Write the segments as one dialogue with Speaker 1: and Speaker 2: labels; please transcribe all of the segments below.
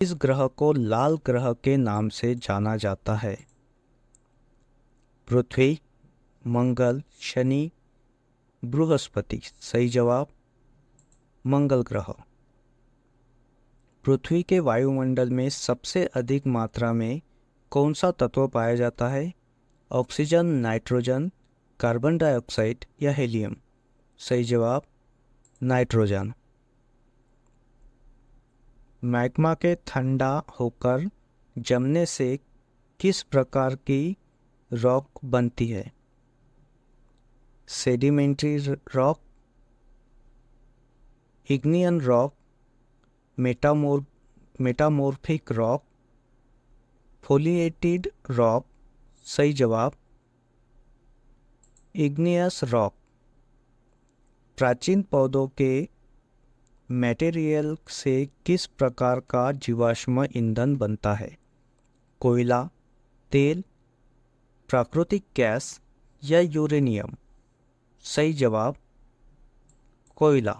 Speaker 1: इस ग्रह को लाल ग्रह के नाम से जाना जाता है? पृथ्वी, मंगल, शनि, बृहस्पति। सही जवाब मंगल ग्रह। पृथ्वी के वायुमंडल में सबसे अधिक मात्रा में कौन सा तत्व पाया जाता है? ऑक्सीजन, नाइट्रोजन, कार्बन डाइऑक्साइड या हीलियम। सही जवाब नाइट्रोजन। मैग्मा के ठंडा होकर जमने से किस प्रकार की रॉक बनती है? Sedimentary rock, igneous rock, metamorphic rock, foliated rock. सही जवाब इग्नियस रॉक। प्राचीन पौधों के मटेरियल से किस प्रकार का जीवाश्म ईंधन बनता है? कोयला, तेल, प्राकृतिक गैस या यूरेनियम। सही जवाब कोयला।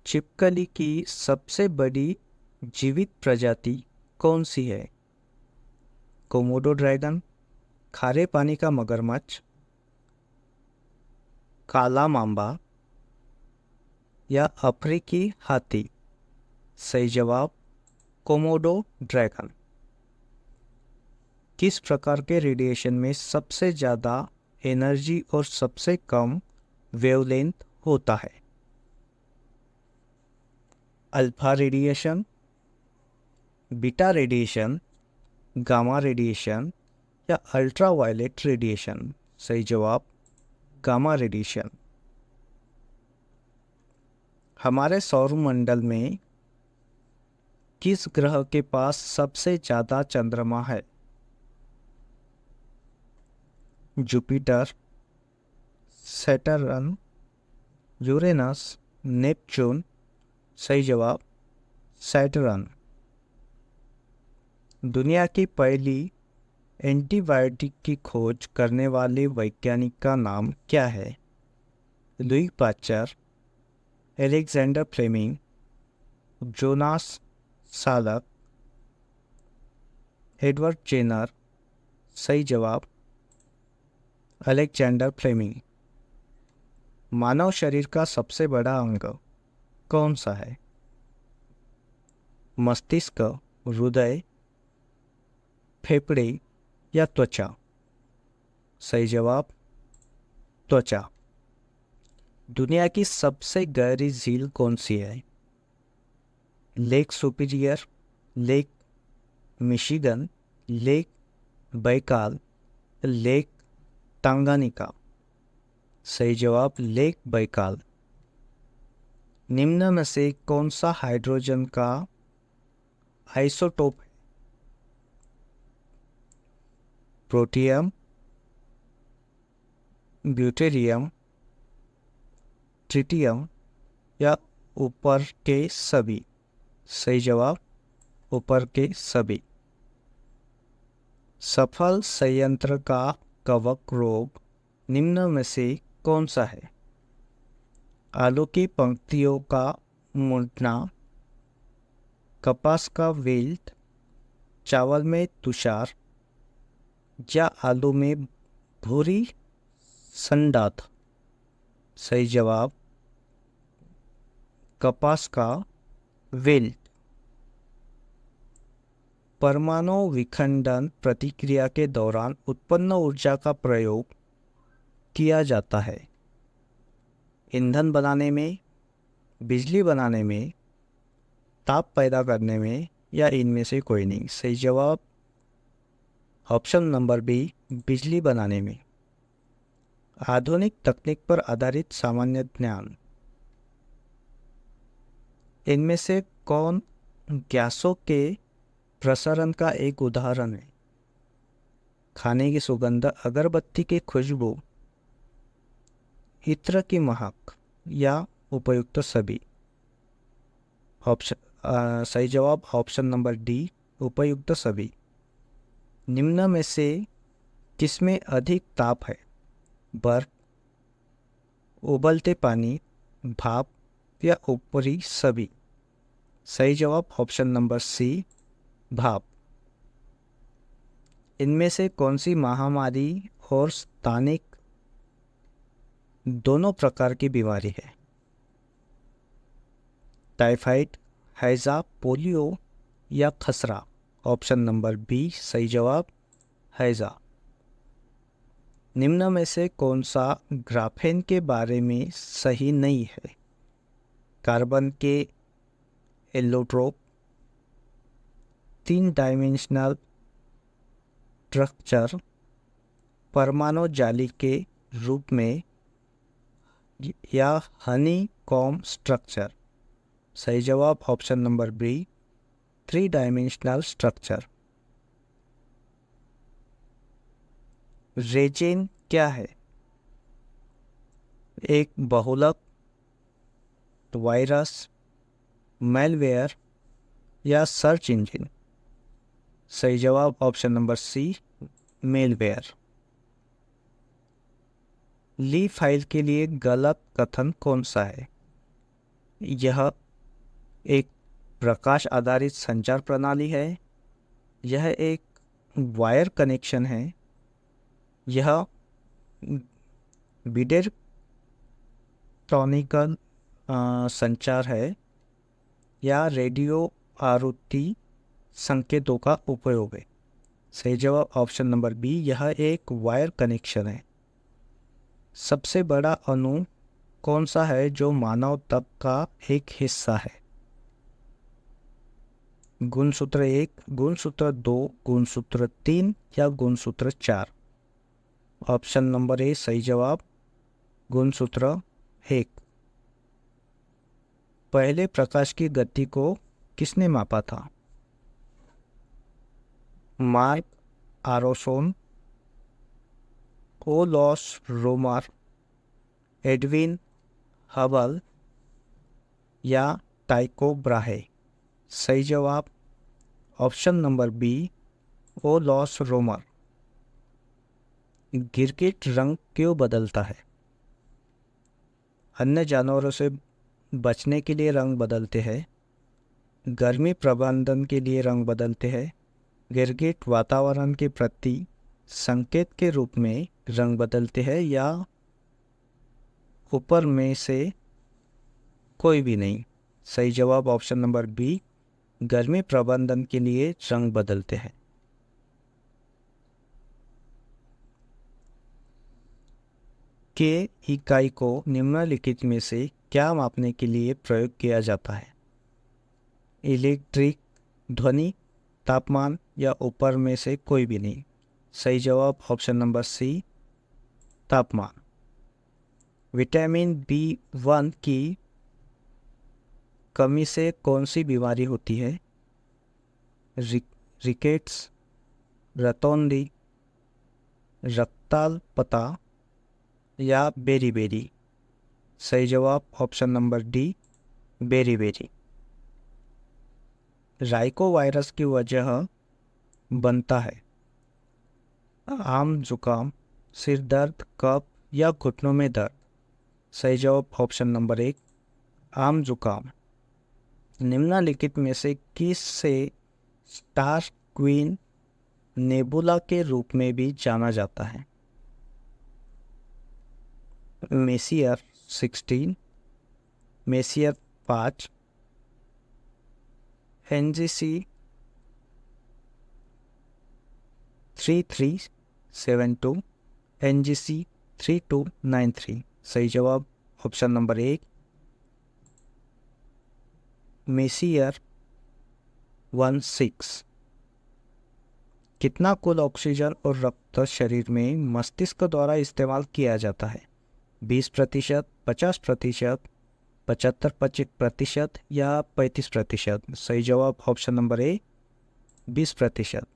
Speaker 1: छिपकली की सबसे बड़ी जीवित प्रजाति कौन सी है? कोमोडो ड्रैगन, खारे पानी का मगरमच्छ, काला मांबा या अफ्रीकी हाथी। सही जवाब कोमोडो ड्रैगन। किस प्रकार के रेडिएशन में सबसे ज़्यादा एनर्जी और सबसे कम वेवलेंथ होता है? Alpha radiation, beta radiation, gamma radiation या अल्ट्रावायलेट रेडिएशन। सही जवाब गामा रेडिएशन। हमारे सौरमंडल में किस ग्रह के पास सबसे ज़्यादा चंद्रमा है? Jupiter, Saturn, Uranus, Neptune. सही जवाब सैटर्न। दुनिया की पहली एंटीबायोटिक की खोज करने वाले वैज्ञानिक का नाम क्या है? Louis Pasteur, Alexander Fleming, Jonas Salk, Edward Jenner. सही जवाब अलेक्जेंडर फ्लेमिंग। मानव शरीर का सबसे बड़ा अंग कौन सा है? मस्तिष्क, हृदय, फेफड़े या त्वचा। सही जवाब त्वचा। दुनिया की सबसे गहरी झील कौन सी है? Lake superior, lake Michigan, lake Baikal, lake Tanganyika. सही जवाब लेक बैकाल। निम्न में से कौन सा हाइड्रोजन का आइसोटोप है? प्रोटियम, ड्यूटेरियम, ट्रिटियम या ऊपर के सभी। सही जवाब ऊपर के सभी। सफल संयंत्र का कवक रोग निम्न में से कौन सा है? आलू की पंक्तियों का मुड़ना, कपास का विल्ट, चावल में तुषार या आलू में भूरी संडात। सही जवाब कपास का विल्ट। परमाणु विखंडन प्रतिक्रिया के दौरान उत्पन्न ऊर्जा का प्रयोग किया जाता है? ईंधन बनाने में, बिजली बनाने में, ताप पैदा करने में या इनमें से कोई नहीं। सही जवाब ऑप्शन नंबर बी, बिजली बनाने में। आधुनिक तकनीक पर आधारित सामान्य ज्ञान। इनमें से कौन गैसों के प्रसारण का एक उदाहरण है? खाने की सुगंध, अगरबत्ती की खुशबू, इत्र की महक या उपयुक्त सभी। सही जवाब ऑप्शन नंबर डी, उपयुक्त सभी। निम्न में से किसमें अधिक ताप है? बर्फ, उबलते पानी, भाप या ऊपरी सभी। सही जवाब ऑप्शन नंबर सी, भाप। इनमें से कौन सी महामारी और स्थानिक दोनों प्रकार की बीमारी है? टाइफाइड, हैजा, पोलियो या खसरा? ऑप्शन नंबर बी सही जवाब, हैजा। निम्न में से कौन सा ग्राफेन के बारे में सही नहीं है? कार्बन के एलोट्रोप, 3 डायमेंशनल स्ट्रक्चर, परमाणु जाली के रूप में या हनी कॉम स्ट्रक्चर? सही जवाब option number B, 3 dimensional structure. Resin क्या है? एक बहुलक, वायरस, मैलवेयर या सर्च इंजन? सही जवाब ऑप्शन नंबर सी, मेलवेयर। ली फाइल के लिए गलत कथन कौन सा है? यह एक प्रकाश आधारित संचार प्रणाली है, यह एक वायर कनेक्शन है, यह बिडेर-टॉनिकल संचार है, या रेडियो आवृत्ति संकेतों का उपयोग है? सही जवाब ऑप्शन नंबर बी, यह एक वायर कनेक्शन है। सबसे बड़ा अणु कौन सा है जो मानव तप का एक हिस्सा है? गुणसूत्र 1, गुणसूत्र 2, गुणसूत्र 3 या गुणसूत्र 4? ऑप्शन नंबर ए सही जवाब, गुणसूत्र 1। पहले प्रकाश की गति को किसने मापा था? मार्क आरोसोन, ओलॉस रोमर, एडविन हबल या टाइको ब्राहे? सही जवाब ऑप्शन नंबर बी, ओलॉस रोमर। गिरगिट रंग क्यों बदलता है? अन्य जानवरों से बचने के लिए रंग बदलते हैं, गर्मी प्रबंधन के लिए रंग बदलते हैं, गिरगिट वातावरण के प्रति संकेत के रूप में रंग बदलते हैं, या ऊपर में से कोई भी नहीं? सही जवाब ऑप्शन नंबर बी, गर्मी प्रबंधन के लिए रंग बदलते हैं। के इकाई को निम्नलिखित में से क्या मापने के लिए प्रयोग किया जाता है? इलेक्ट्रिक, ध्वनि, तापमान या ऊपर में से कोई भी नहीं? सही जवाब ऑप्शन नंबर सी, तापमान। विटामिन B1 की कमी से कौन सी बीमारी होती है? रिकेट्स, रतौंधी, रक्ताल्पता या बेरी-बेरी? सही जवाब ऑप्शन नंबर डी, बेरी-बेरी। राइको वायरस की वजह बनता है आम जुकाम, सिर दर्द, कफ या घुटनों में दर्द? सही जवाब ऑप्शन नंबर 1, आम जुकाम। निम्नलिखित में से किस से स्टार क्वीन नेबुला के रूप में भी जाना जाता है? Messier 16, messier 5, NGC 3372, NGC 3293? सही जवाब ऑप्शन नंबर 1, मेसियर 16। कितना कुल ऑक्सीजन और रक्त शरीर में मस्तिष्क द्वारा इस्तेमाल किया जाता है? 20%, 50%, 75% या 35%? सही जवाब ऑप्शन नंबर ए, 20%।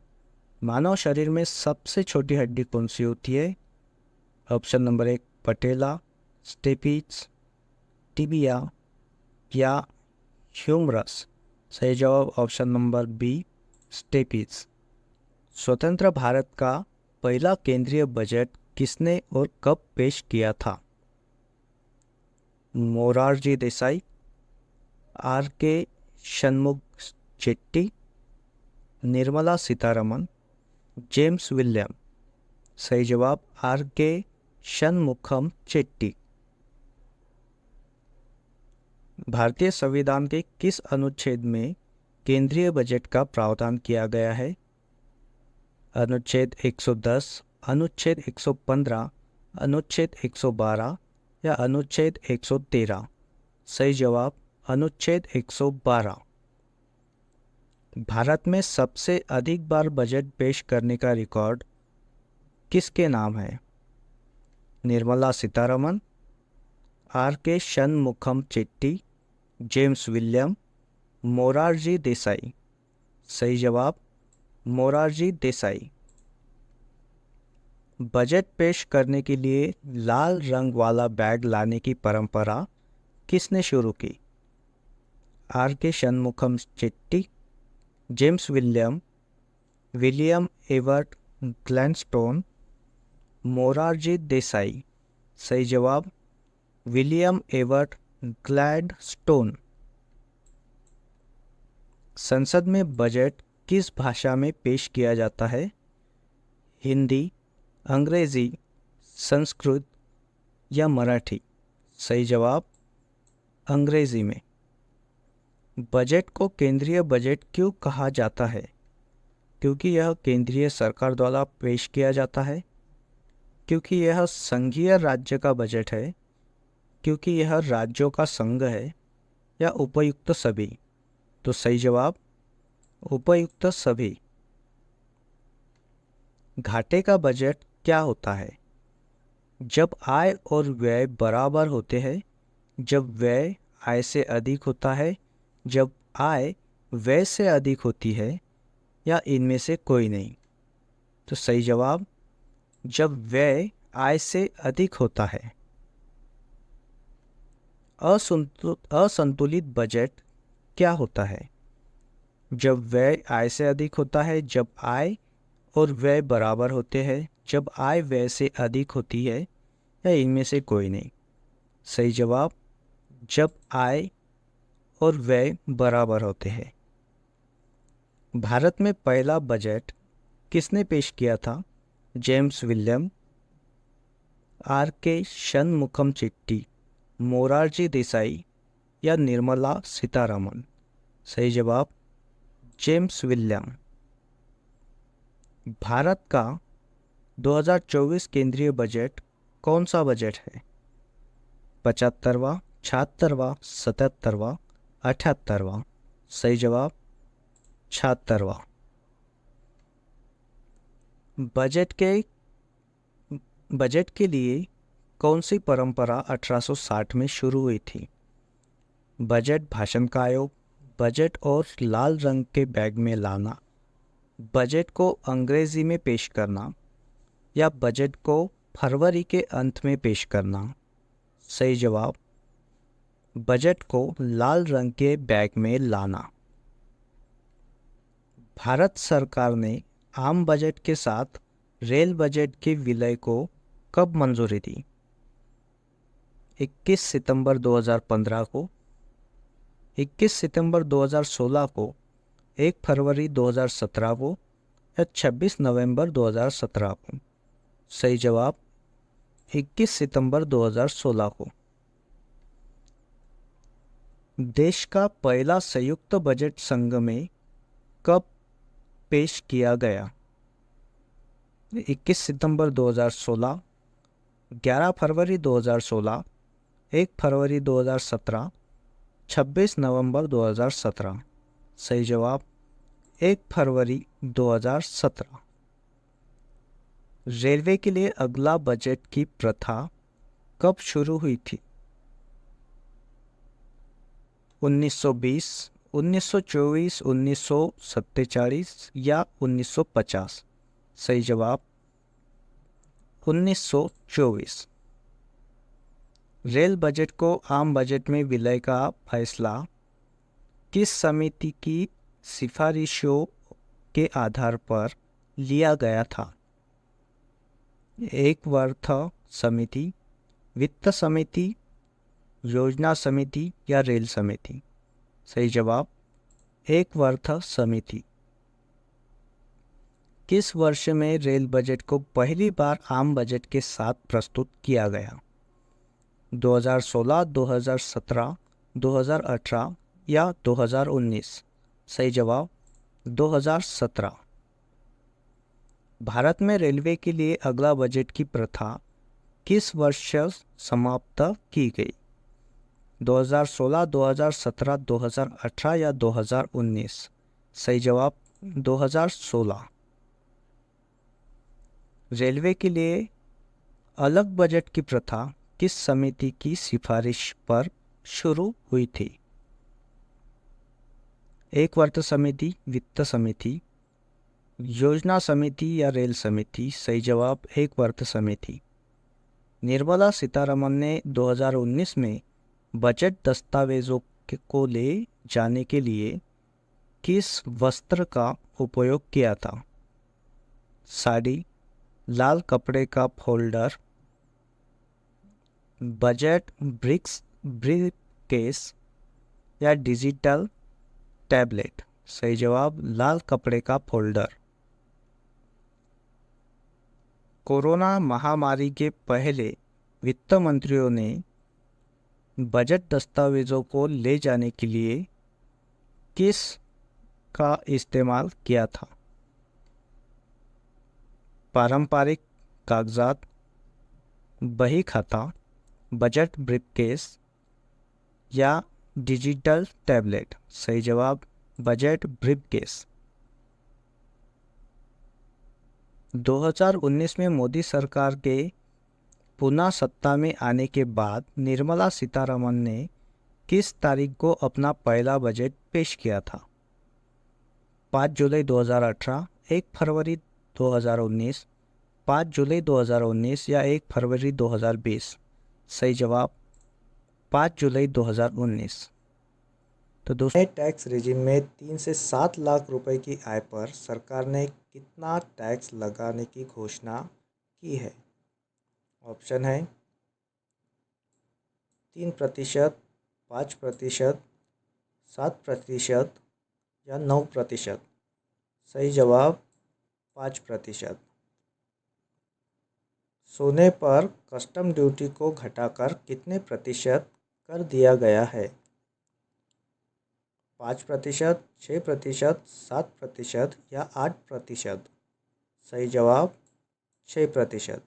Speaker 1: मानव शरीर में सबसे छोटी हड्डी कौन सी होती है? ऑप्शन नंबर 1, पटेला, स्टेपिज, टिबिया या ह्यूमरस? सही जवाब ऑप्शन नंबर बी, स्टेपिज। स्वतंत्र भारत का पहला केंद्रीय बजट किसने और कब पेश किया था? Morarji Desai, RK Shanmukh Chetty, Nirmala Sitharaman, James William. सही जवाब आर के षणमुखम चेट्टी। भारतीय संविधान के किस अनुच्छेद में केंद्रीय बजट का प्रावधान किया गया है? अनुच्छेद 110, अनुच्छेद 115, अनुच्छेद 112 या अनुच्छेद 113? सही जवाब अनुच्छेद 112। भारत में सबसे अधिक बार बजट पेश करने का रिकॉर्ड किसके नाम है? निर्मला सीतारमन, आर के षणमुखम चेट्टी, जेम्स विलियम, मोरारजी देसाई। सही जवाब मोरारजी देसाई। बजट पेश करने के लिए लाल रंग वाला बैग लाने की परंपरा किसने शुरू की? आर के Shanmukham Chetty, James William, William avert Gladstone, Morarji Desai. सही जवाब विलियम एवर्ट ग्लैडस्टोन। संसद में बजट किस भाषा में पेश किया जाता है? हिंदी, अंग्रेजी, संस्कृत या मराठी? सही जवाब अंग्रेजी में। बजट को केंद्रीय बजट क्यों कहा जाता है? क्योंकि यह केंद्रीय सरकार द्वारा पेश किया जाता है, क्योंकि यह संघीय राज्य का बजट है, क्योंकि यह राज्यों का संघ है, या उपयुक्त सभी? तो सही जवाब उपयुक्त सभी। घाटे का बजट क्या होता है? जब आय और व्यय बराबर होते हैं, जब व्यय आय से अधिक होता है, जब आय व्यय से अधिक होती है, या इनमें से कोई नहीं? तो सही जवाब जब व्यय आय से अधिक होता है। असंतुलित बजट क्या होता है? जब व्यय आय से अधिक होता है, जब आय और व्यय बराबर होते हैं, जब आय व्यय से अधिक होती है, या इनमें से कोई नहीं? सही जवाब जब आय और व्यय बराबर होते हैं। भारत में पहला बजट किसने पेश किया था? जेम्स विलियम, आर के षणमुखम चेट्टी, मोरारजी देसाई या निर्मला सीतारमन? सही जवाब जेम्स विलियम। भारत का 2024 केंद्रीय बजट कौन सा बजट है? 75वां, 76वां, 77वां, 78वां? सही जवाब 76वां। बजट के लिए कौन सी परंपरा 1860 में शुरू हुई थी? बजट भाषण का आयोग, बजट और लाल रंग के बैग में लाना, बजट को अंग्रेजी में पेश करना, या बजट को फरवरी के अंत में पेश करना? सही जवाब बजट को लाल रंग के बैग में लाना। भारत सरकार ने आम बजट के साथ रेल बजट के विलय को कब मंजूरी दी? 21 सितंबर 2015 को, 21 सितंबर 2016 को, 1 फरवरी 2017 को, या 26 नवंबर 2017 को? सही जवाब 21 सितंबर 2016 को। देश का पहला संयुक्त बजट संघ में कब पेश किया गया? 21 सितंबर 2016, 11 फरवरी 2016, 1 फरवरी 2017, 26 नवंबर 2017? सही जवाब 1 फरवरी 2017। रेलवे के लिए अगला बजट की प्रथा कब शुरू हुई थी? 1920, 1924, 1947 या 1950? सही जवाब 1924। रेल बजट को आम बजट में विलय का फैसला किस समिति की सिफारिशों के आधार पर लिया गया था? एक अर्थ समिति, वित्त समिति, योजना समिति या रेल समिति? सही जवाब एकवर्थ समिति। किस वर्ष में रेल बजट को पहली बार आम बजट के साथ प्रस्तुत किया गया? 2016, 2017, 2018 या 2019? सही जवाब 2017। भारत में रेलवे के लिए अगला बजट की प्रथा किस वर्ष समाप्त की गई? 2016, 2017, 2018 या 2019? सही जवाब 2016। रेलवे के लिए अलग बजट की प्रथा किस समिति की सिफारिश पर शुरू हुई थी? एकवर्ष समिति, वित्त समिति, योजना समिति या रेल समिति? सही जवाब एकवर्ष समिति। निर्मला सीतारमण ने 2019 में बजट दस्तावेजों को ले जाने के लिए किस वस्त्र का उपयोग किया था? साड़ी, लाल कपड़े का फोल्डर, बजट ब्रीफकेस या डिजिटल टैबलेट? सही जवाब लाल कपड़े का फोल्डर। कोरोना महामारी के पहले वित्त मंत्रियों ने बजट दस्तावेजों को ले जाने के लिए किस का इस्तेमाल किया था? पारंपरिक कागजात, बही खाता, बजट ब्रीफकेस या डिजिटल टैबलेट? सही जवाब बजट ब्रीफकेस। 2019 में मोदी सरकार के पुनः सत्ता में आने के बाद निर्मला सीतारमण ने किस तारीख को अपना पहला बजट पेश किया था? 5 जुलाई 2018, 1 फरवरी 2019, 5 जुलाई 2019 या 1 फरवरी 2020? सही जवाब 5 जुलाई 2019। तो दोस्तों, टैक्स रेजिम में 3 से 7 लाख रुपए की आय पर सरकार ने कितना टैक्स लगाने की घोषणा की है? ऑप्शन है 3%, 5%, 7% या 9%? सही जवाब 5%। सोने पर कस्टम ड्यूटी को घटाकर कितने प्रतिशत कर दिया गया है? 5%, 6%, 7% या 8%? सही जवाब 6%।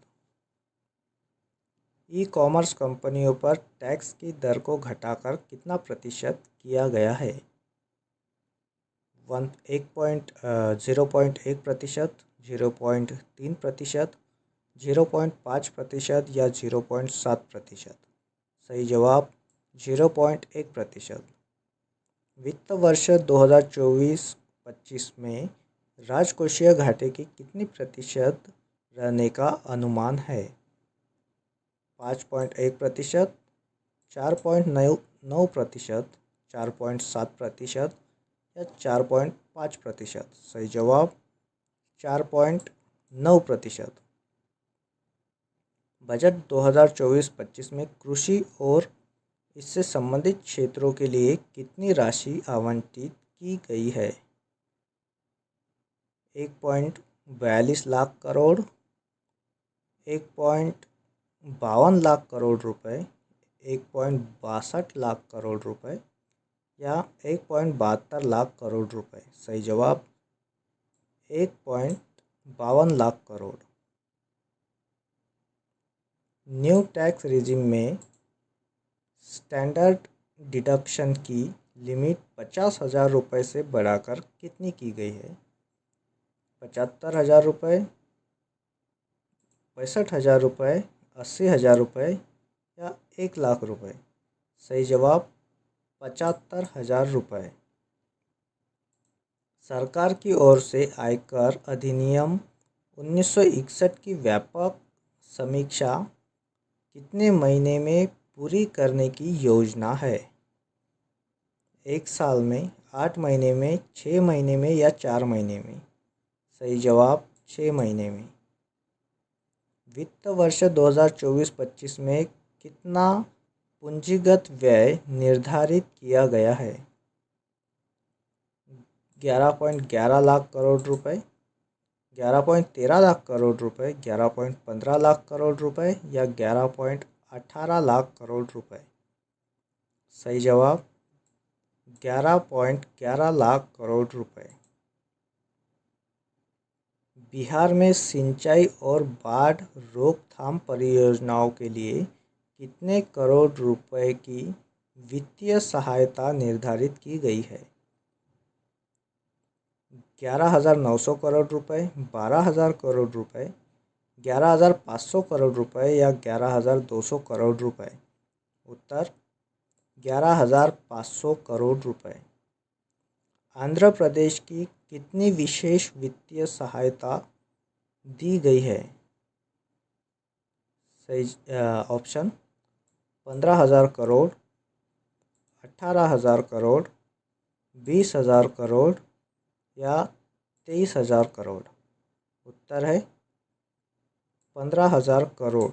Speaker 1: ई कॉमर्स कंपनियों पर टैक्स की दर को घटाकर कितना प्रतिशत किया गया है? 0.1%, 0.3%, 0.5% या 0.7%? सही जवाब 0.1%। वित्त वर्ष 2024-25 में राजकोषीय घाटे की कितनी प्रतिशत रहने का अनुमान है? 5.1%, 4.9%, 4.7% या 4.5%? सही जवाब 4.9%। बजट 2024-25 में कृषि और इससे संबंधित क्षेत्रों के लिए कितनी राशि आवंटित की गई है? 1.42 लाख करोड़, 1.52 लाख करोड़ रुपए, 1.62 लाख करोड़ रुपए या 1.72 लाख करोड़ रुपए? सही जवाब 1.52 lakh crore. New tax regime में स्टैंडर्ड डिडक्शन की लिमिट 50,000 रुपये से बढ़ाकर कितनी की गई है? 75,000 रुपये, 65,000 रुपये, 80,000 रुपये या 1 लाख रुपये? सही जवाब 75,000 रुपये। सरकार की ओर से आयकर अधिनियम 1961 की व्यापक समीक्षा कितने महीने में पूरी करने की योजना है? 1 साल में, 8 महीने में, 6 महीने में या 4 महीने में? सही जवाब 6 महीने में। वित्त वर्ष 2024-25 में कितना पूंजीगत व्यय निर्धारित किया गया है? 11.11 लाख करोड़ रुपए, 11.13 लाख करोड़ रुपए, 11.15 लाख करोड़ रुपए या 11.18 लाख करोड़ रुपए? सही जवाब 11.11 लाख करोड़ रुपए। बिहार में सिंचाई और बाढ़ रोकथाम परियोजनाओं के लिए कितने करोड़ रुपए की वित्तीय सहायता निर्धारित की गई है? 11,900 करोड़ रुपए, 12,000 करोड़ रुपए, 11,500 करोड़ रुपए या 11,200 करोड़ रुपए? उत्तर 11,500 करोड़ रुपए। आंध्र प्रदेश की कितनी विशेष वित्तीय सहायता दी गई है? सही ऑप्शन 15,000 करोड़, 18,000 करोड़, 20,000 करोड़ या 23,000 करोड़? उत्तर है 15,000 करोड़।